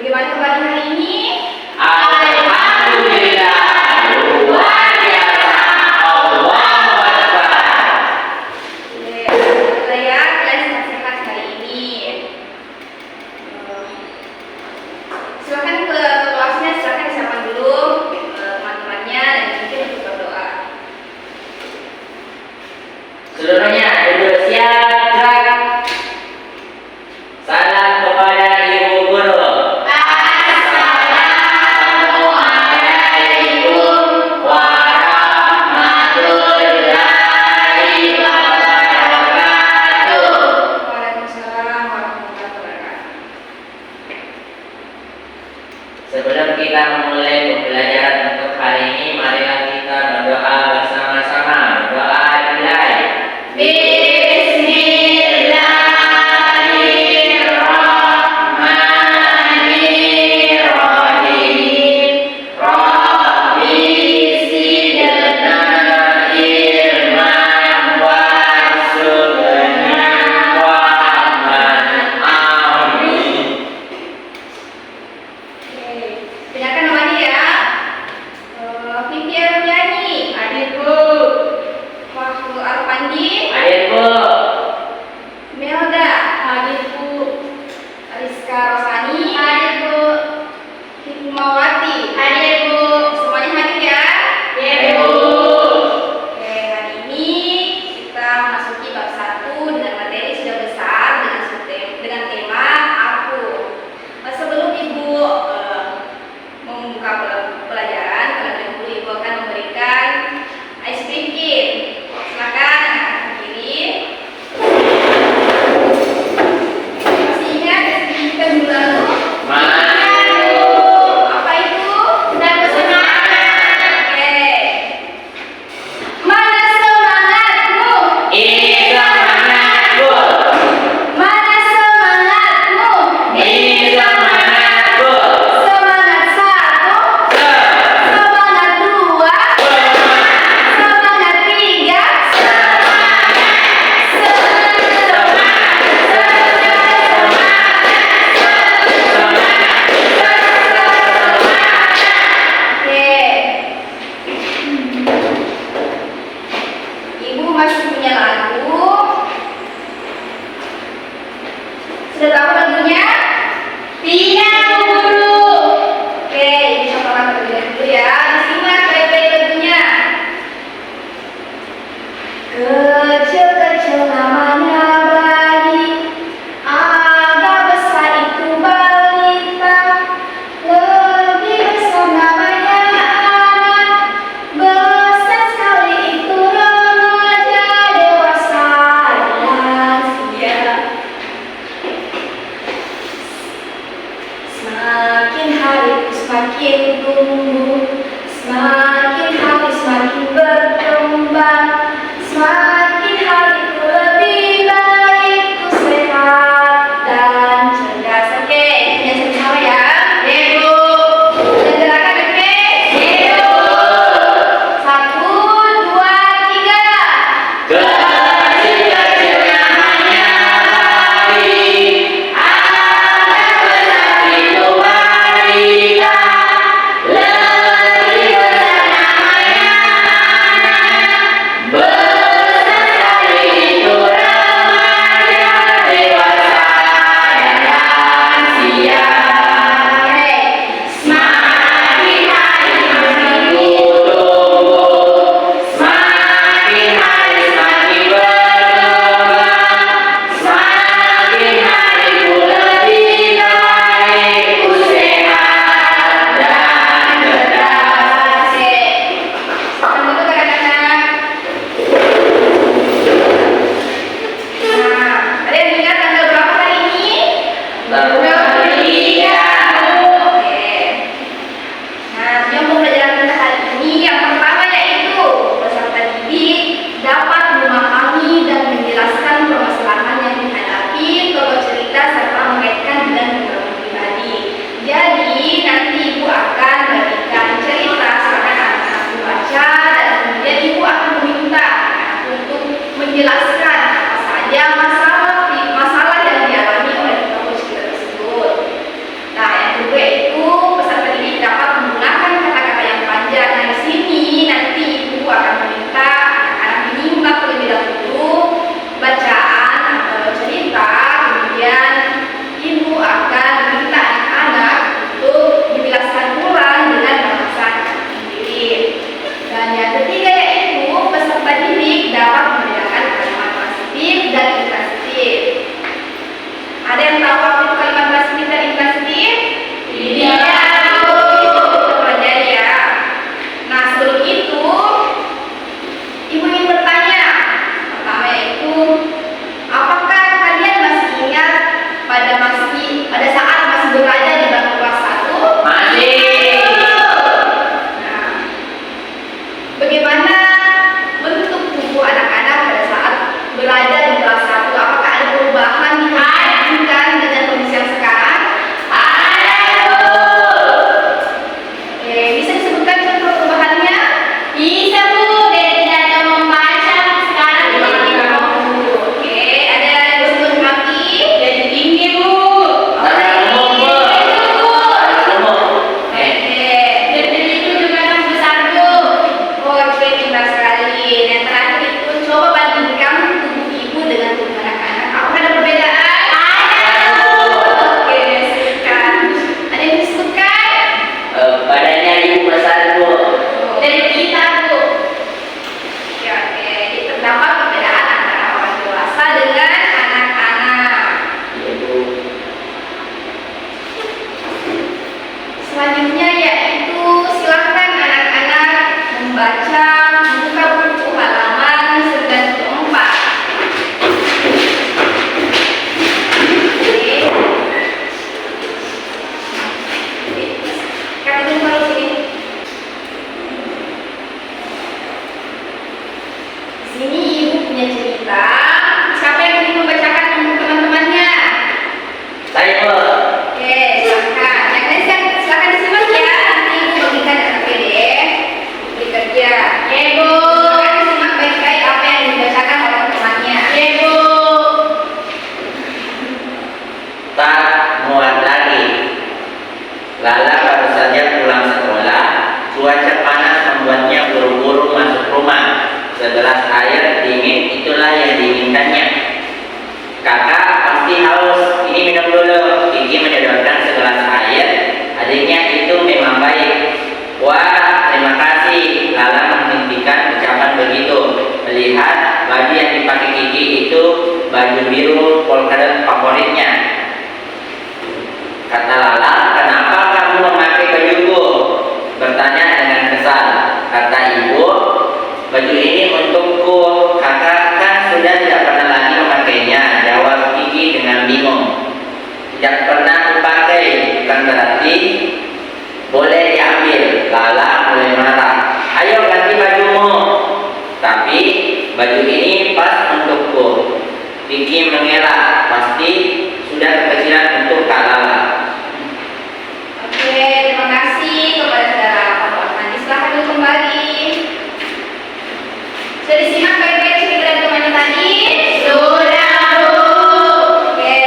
Bagaimana kabar hari ini? Alhamdulillah, luar biasa. Allahu Akbar. Saya kalian sehat hari ini. Silakan ke kelasnya, silakan disiapkan dulu teman-temannya dan mungkin untuk berdoa. Seluruhnya duduk siap, gerak. Salam kepada ibu guru. Sebelum kita memulai pembelajaran untuk hari ini, marilah kita berdoa bersama-sama. Doa dimulai. Bismillahirrahmanirrahim. Rabbi zidna ilman warzuqna fahman. Amin. Dengarkan namanya ya. Vivi Armiani. Hadir, Bu. Waktu Arpandi. Hadir, Bu. Melda. Hadir Bu. Rizka Rosani. Hadir Bu. Hikmawati. Hadir Bu. Semuanya hadir ya. Hadir, Bu. Oke, hari ini kita memasuki bab 1 dengan materi sudah besar dengan tema aku. Sebelum Ibu membuka pelajaran, terlebih dahulu Ibu akan memberikan ice breaking. Silakan anak-anak kiri. Masih ingat ice breaking kita minggu lalu? Apa itu? Dan semangat. Oke. Mana semangatmu? Ini semangatku. Mana semangatmu? Ini semangatku. Semangat 1, semangat 2, semangat 3, Oke. Ibu masih punya lagu. Sudah tahu lagunya? Tidak, guru. Oke, ini coba terlihat dulu ya. Disimak baik-baik lagunya. Kecil-kecil namanya bayi, agak besar itu balita, lebih besar namanya anak, besar sekali itu remaja, dewasa dan lansia. Semakin hari semakin tumbuh, semakin hari semakin berkembang, semakin hari ku lebih baik, ku sehat dan cerdas. Oke, punya sama ya. Ibu. Dan gerakan oke? Ibu. 1, 2, 3. Kecil-kecil namanya bayi, agak besar itu balita, lebih besar namanya anak, besar sekali itu remaja, dewasa dan lansia. Semakin hari semakin ku tumbuh, semakin hari semakin berkembang, semakin hari ku lebih baik, ku sehat dan cerdas. Selamat untuk anak-anak. Nah, ada yang ingat tanggal berapa hari ini? Tanggal pada saat masih berada di bangku kelas 1? Masih. Nah, bagaimana bentuk tubuh anak-anak pada saat berada di kelas 1? Apakah ada perubahan dibandingkan dengan kondisi yang sekarang? Oke, bisa disebutkan contoh perubahannya? Bisa Bu, dari tidak ada membaca sekarang jadi ngomong. Oke, ada yang disebut kaki. Jadi tinggi Bu. Tanda umum, Bu. Tanda umum. Oke, Dari itu juga kan besar Bu. oke, pintar sekali. Yang terakhir itu coba bandingkan tubuh ibu dengan tubuh anak-anak. Apakah ada perbedaan? Oke, sebutkan. Ada yang disebutkan? Badannya ibu besar, Bu. Dari kita Bu. Oke, jadi terdapat perbedaan antara orang dewasa dengan anak-anak. Iya, Bu. Selanjutnya yaitu silakan anak-anak membaca buka buku halaman 94. Oke. Kak itu baru sini. Di sini ibu punya cerita. Siapa yang ingin membacakan untuk teman-temannya? Saya, Bu. Oke, silakan. Yang lain silakan disimak ya. Nanti ibu bagikan dengan PDF. Beri kerja. Ya Bu. Silakan disimak baik-baik apa yang dibacakan oleh temannya. Ya Bu. Tak muat lagi. Lala baru saja pulang sekolah. Cuaca panas membuatnya buru-buru masuk rumah. Segelas air dingin itulah yang diinginkannya. Kakak pasti haus. Ini minum dulu. Kiki menyodorkan segelas air. Adiknya itu memang baik. Wah, terima kasih. Lala menghentikan ucapan begitu. Melihat baju yang dipakai Kiki itu baju biru polkadot favoritnya. Kata Lala, kenapa kamu memakai bajuku? Bertanya dengan kesal. Kata ibu, baju ini untukku. Kakak kan sudah tidak pernah lagi memakainya. Jawab Kiki dengan bingung. Tidak pernah kupakai, bukan berarti boleh diambil. Lala mulai marah. Ayo ganti bajumu. Tapi baju ini pas untukku. Kiki mengelak. Pasti sudah kekecilan untuk Kak Lala. Oke, terima kasih kepada saudara Pak Nanti silahkan dulu kembali. Sudah disimak baik-baik cerita dari temannya tadi? Sudah Bu. Oke.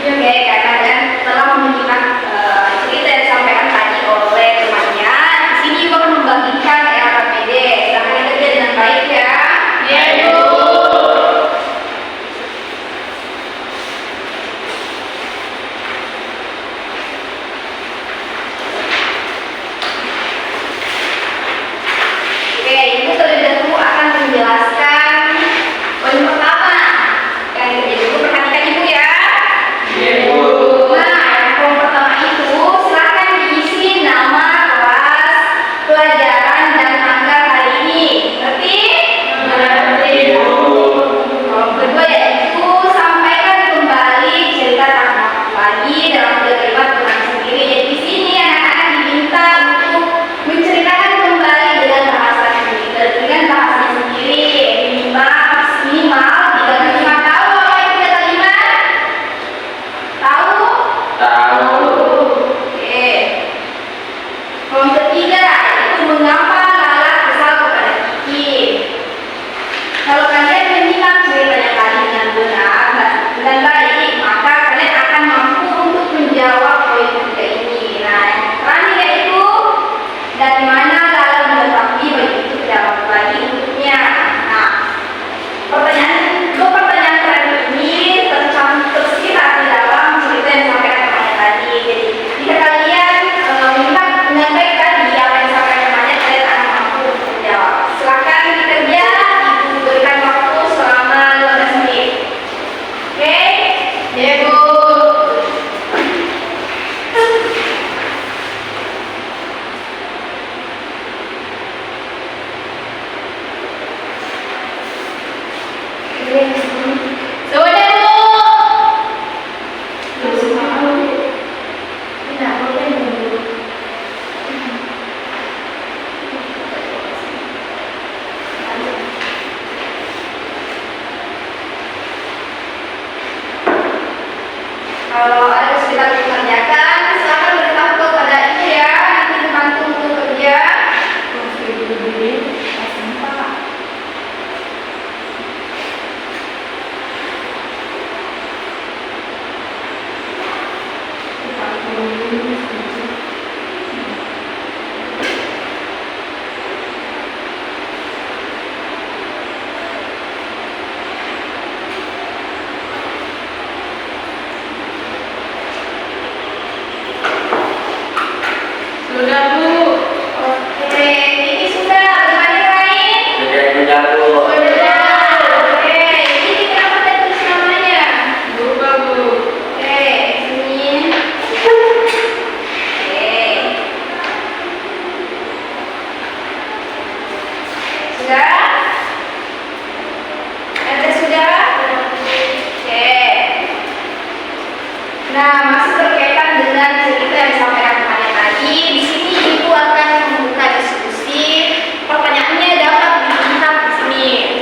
Oke, karena kalian telah menyimak cerita yang disampaikan tadi oleh temannya. Di sini ibu akan membagikan LKPD. Silahkan dikerja dengan baik ya. Ya Bu. Oke, ibu terlebih dahulu akan menjelaskan poin pertama. Yang dikerja dulu perhatikan ibu ya. Iya, Bu. Nah, yang poin pertama itu silakan diisi nama, kelas, pelajaran, dan tanggal hari ini. Ngerti? Mengerti Bu. Yang kedua yaitu sampaikan kembali cerita tahun lagi dalam 3 kalimat tentang sendiri. Jadi di sini anak-anak diminta untuk menceritakan kembali dengan bahasanya sendiri, minimal 3 kalimat. Tahu apa itu 3 kalimat? Tahu? Tahu. Oke. Yang ketiga itu mengapa Lala kesal kepada Kiki. Kalau kalian menyimak ceritanya tadi dengan benar dan baik, maka kalian akan mampu untuk menjawab poin ketiga ini. Nah, yang terakhir yaitu dari mana Lala mengetahui baju itu tidak laku lagi untuknya. Nah, dua pertanyaan terakhir ini tersirat di dalam cerita yang disampaikan temannya tadi. Jadi jika kalian menyimak dengan baik tadi apa yang disampaikan temannya, kalian akan mampu untuk menjawab. Silakan bekerja, ibu berikan waktu Kalau ada kesulitan untuk mengerjakan, silakan beritahu kepada ibu ya. Nanti dibantu untuk kerja. Sudah, Bu. Oke, ini sudah. Bagaimana yang lain? Sudah juga Bu. Oke, ini kenapa tadi tulis namanya? Lupa, Bu. Oke, sini. Oke. Sudah? Ada sudah? Oke. Nah, masih berkaitan dengan cerita yang disampaikan kemarin tadi. Di sini ibu akan membuka diskusi. Pertanyaannya dapat dilihat di sini.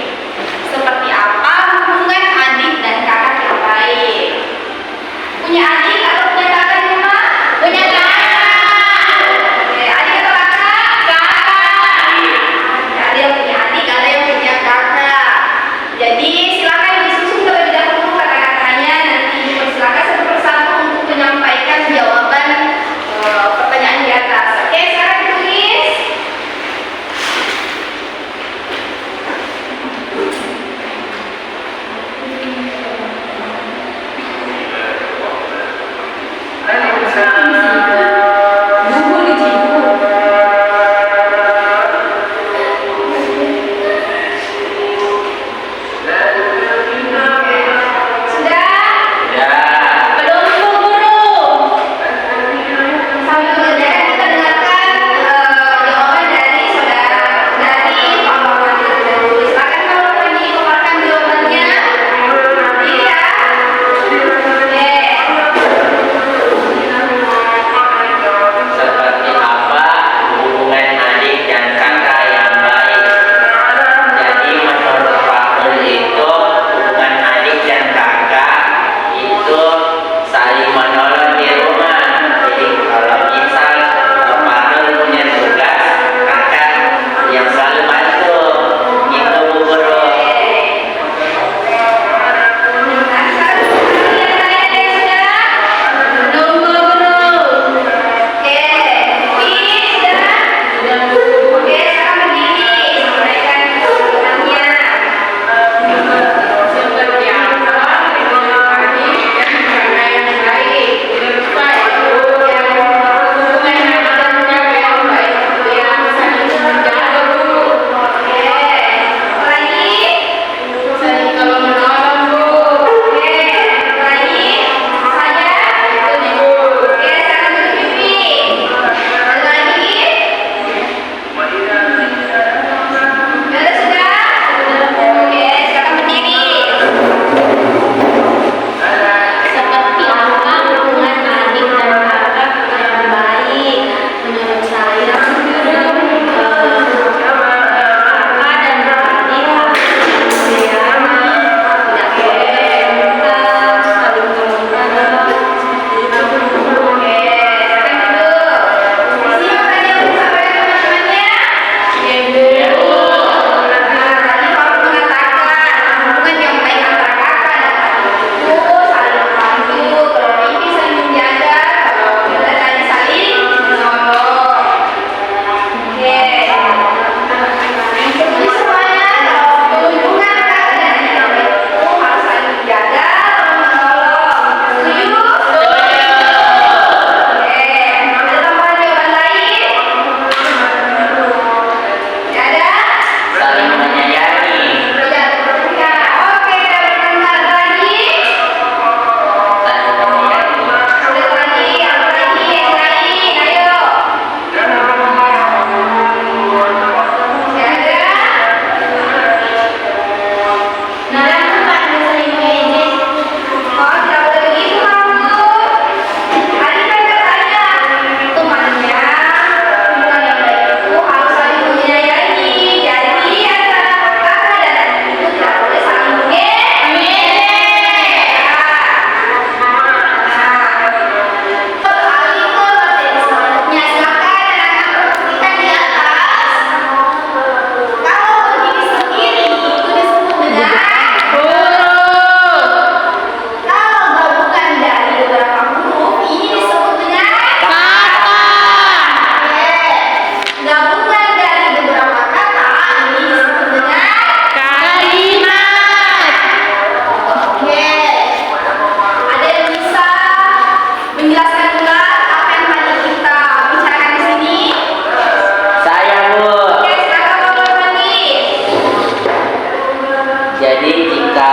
Jadi jika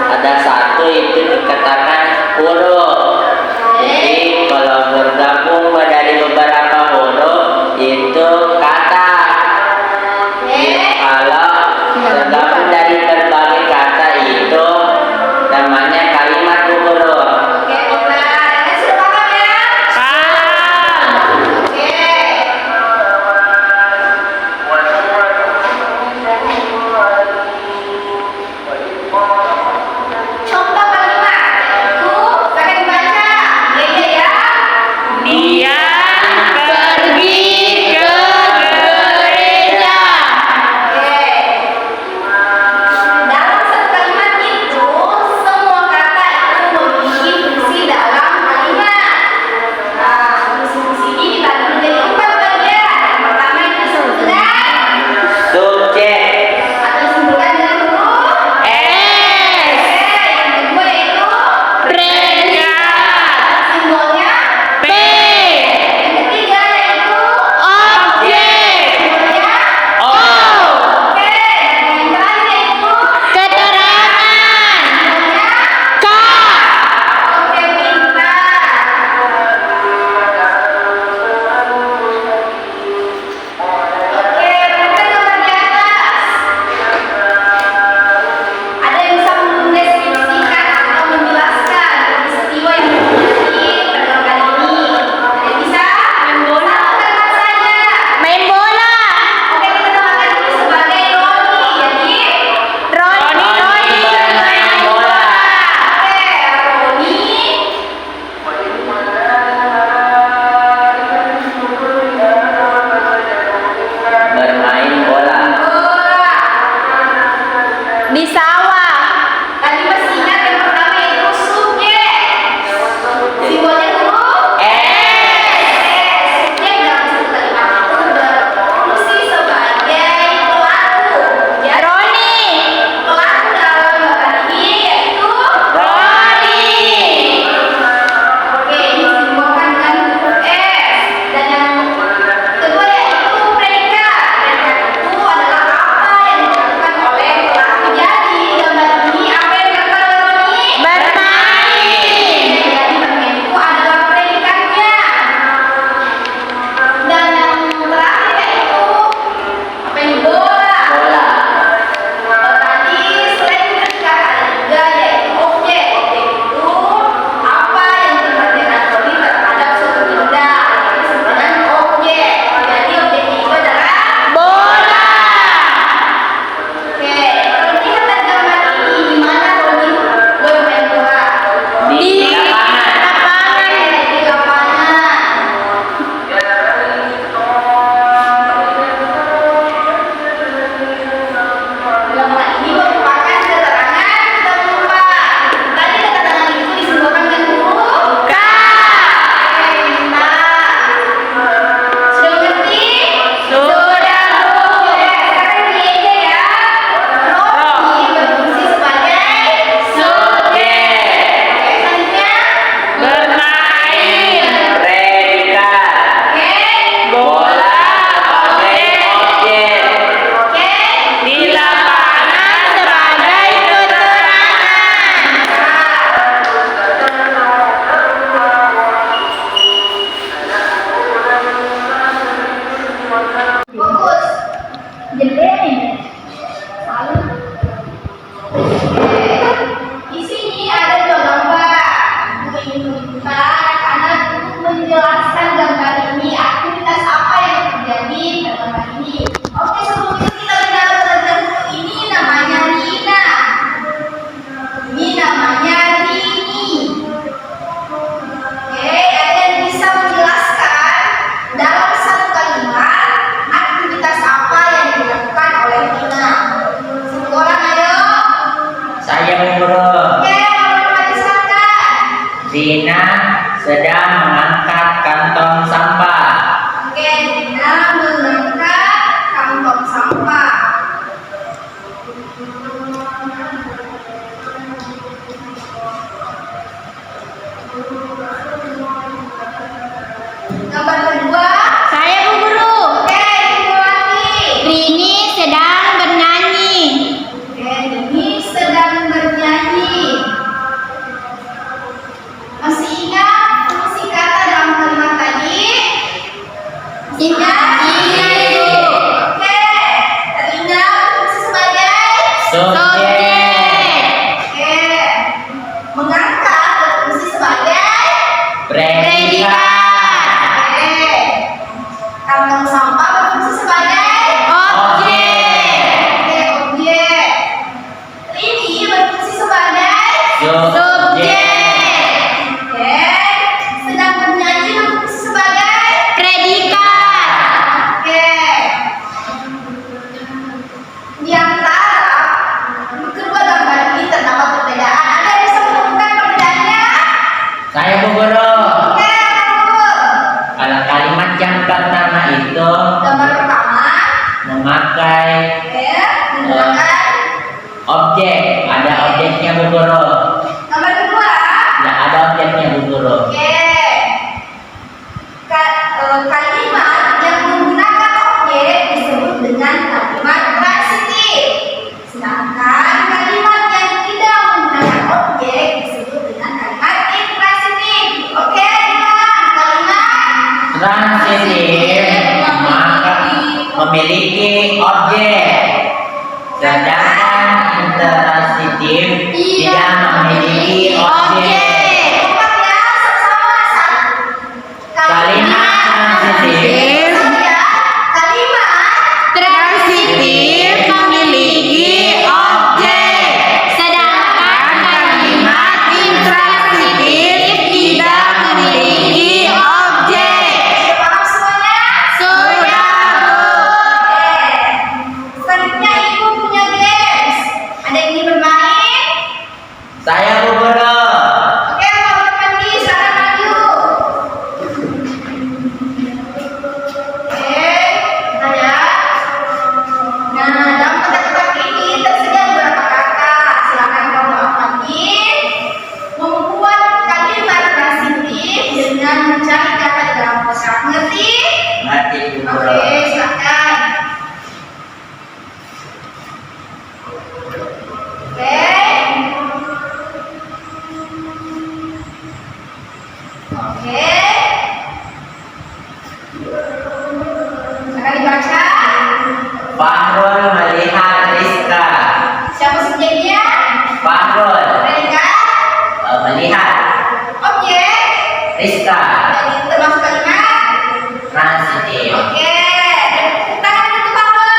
ada satu itu dikatakan huruf. Jadi kalau bergabung dari beberapa huruf itu kata. Kalau tergabung dari berbagai kata itu namanya kalimat huruf. Oke, Oka. Kalian sudah paham ya? Oke. Contoh kalimat yaitu akan dibaca. Iya ya. Dia pergi ke gereja. Oke. Dalam satu kalimat itu semua kata itu memiliki fungsi dalam kalimat. Nah, fungsi-fungsi ini dibagi menjadi 4 bagian. Yang pertama itu disebut dengan Subjek, atau disebutkan dengan huruf S. Yang kedua yaitu Predikat. simbolnya. P. Yang ketiga yaitu Objek. simbolnya. O. Oke, dan yang terakhir yaitu Keterangan. simbolnya. K. Oke, pintar. Oke, perhatikan gambar di atas. Ada yang bisa mendeskripsikan atau menjelaskan peristiwa yang terjadi pada kali ini. Ada yang bisa? Satu kalimat saja. Main bola. Oke, kita namakan ini sebagai Roni. Jadi, Roni. bermain bola. oke, Roni Bermain bola. bola. Di sawah. Tadi masih ingat yang pertama itu subjek. Simbolnya huruf subjek dalam satu kalimat itu berfungsi sebagai pelaku. Ya, Roni. pelaku dalam gambar ini yaitu Roni. oke, ini disimbolkan dengan huruf S. Dan yang kedua yaitu predikat. Predikat itu adalah apa yang dilakukan oleh pelaku. Jadi gambar ini apa yang dilakukan oleh Roni? Bermain. Jadi bermain itu adalah predikatnya. Dan yang terakhir yaitu apa ini? Bola. Bola. Kalau tadi selain predikat ada juga yaitu objek. Objek itu apa yang diperhatikan Roni terhadap suatu benda. Itu disebut dengan objek. Jadi objeknya itu adalah Bola. oke. Kalau kita lihat gambar ini di mana Roni bermain bola? Di lapangan. Di lapangan. Lapangan ini merupakan keterangan terlupa. Tadi keterangan itu disimbolkan dengan huruf K. pintar. Sudah mengerti? Sudah, Bu. Sekarang ini aja ya. Roni berfungsi sebagai Subjek. selanjutnya. Bermain. Predikat. Oke. Bola. Objek. Oke. Di lapangan sebagai keterangan. Fokus. Jendela ini. Lalu. Di sini ada dua gambar. Buku ini menunjukkan anak untuk menjelaskan gambar ini aktivitas apa yang terjadi pada gambar ini. Oke, sebelum itu kita lihat belajar buku ini namanya Rina. Ini namanya Rini. Oke, ada yang bisa menjelaskan dalam satu kalimat aktivitas apa yang dilakukan oleh Rina? Sebut orang, ayo. Saya guru. Oke, orang silakan. Rina sedang mengangkat kantong sampah. Oke, Rina mengangkat kantong sampah. Gambar kedua. Saya Bu Guru. Oke, itu lagi. Rini sedang bernyanyi. Oke, ini Subjek. Oke. Mengangkat berfungsi sebagai Predikat. Oke. Kantong sampah berfungsi sebagai Objek. Oke, objek. Ini berfungsi sebagai Subjek. Oke. Sedang bernyanyi berfungsi sebagai Predikat. Oke. Di antara kedua gambar ini terdapat perbedaan. Ada yang bisa menemukan perbedaannya? Saya Bu Guru. Oke, Bu. Kalau kalimat yang pertama itu Gambar pertama. memakai Oke. Menggunakan. objek, ada objeknya Bu Guru. Gambar kedua. Tidak ada objeknya Bu Guru. Oke. Kalimat yang menggunakan objek disebut dengan kalimat transitif. Sedangkan kalimat yang tidak menggunakan objek disebut dengan kalimat intransitif. Oke, dengan kalimat Transitif maka memiliki objek, sedangkan intransitif tidak memiliki objek. Kompak ya, sama-sama satu. Kalimat transitif Kalimat Transitif memiliki objek, sedangkan kalimat intransitif tidak memiliki objek. sudah paham semuanya? Sudah, Bu. Selanjutnya Ibu punya games. Ada yang ingin bermain? Saya Bu Guru. Oke, kalau mandi silakan maju. Oke, kita lihat. Nah, dalam kotak-kotak ini tersedia beberapa kata. Silakan kamu amati. Membuat kalimat transitif dengan mencari kata di dalam kotak. Ngerti? Ngerti Bu Guru. Oke, silakan. Oke. Oke. Akan dibaca. Fahrul melihat Rizka. Siapa subjeknya? Fahrul Predikat. melihat Objek. Rizka. Jadi termasuk kalimat. Transitif. Oke. Tangan ditutup Pablo.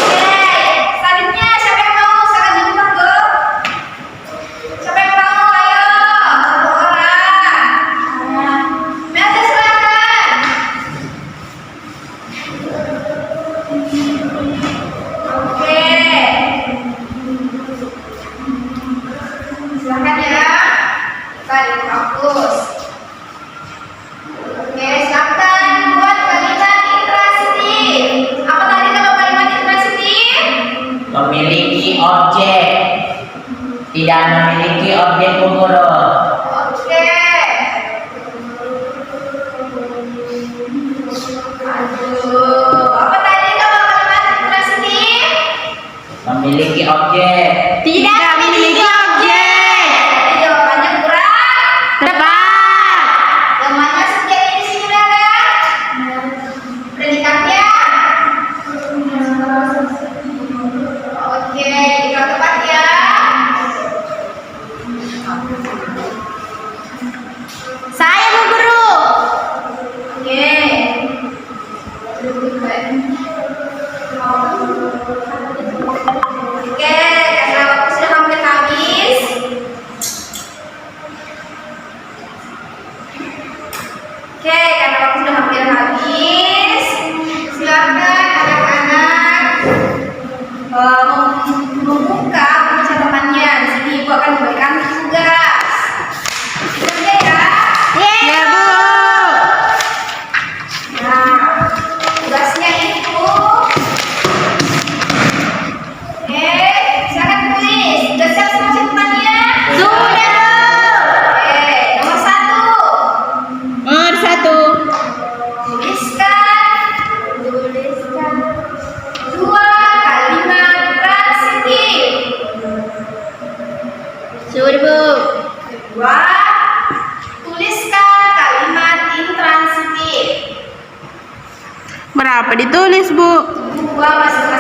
Oke. Selanjutnya siapa yang mau? Silakan ditutup Pablo. Siapa yang mau? Ayo. Satu orang. Melda silakan. Oke. Silakan ya. Tarik fokus. Oke, silakan buat kalimat intransitif. Apa tadi kalau kalimat intransitif? Memiliki objek, tidak memiliki objek Bu Guru. Oke. Aduh, apa tadi kalau kalimat intransitif? Memiliki objek. Tidak memiliki objek. Jadi jawabannya kurang. Tepat. Yang mana subjek di sini ada? Predikatnya? Oke, jika tepat ya. Saya Bu Guru. Oke. Oke, karena waktu sudah hampir habis. Oke, karena waktu sudah hampir habis, silakan anak-anak membuka buku catatannya. Di sini Ibu akan memberikan tugas. Oke ya. Ya, Bu. Nah, tugasnya itu, silakan tulis. Sudah siap semua catatannya? Sudah, Oke, nomor 1. Bu. Nomor 1. Tuliskan. 2 kalimat transitif. Sudah, Bu. 2. Tuliskan kalimat intransitif. Berapa ditulis, Bu? 2 masing-masing.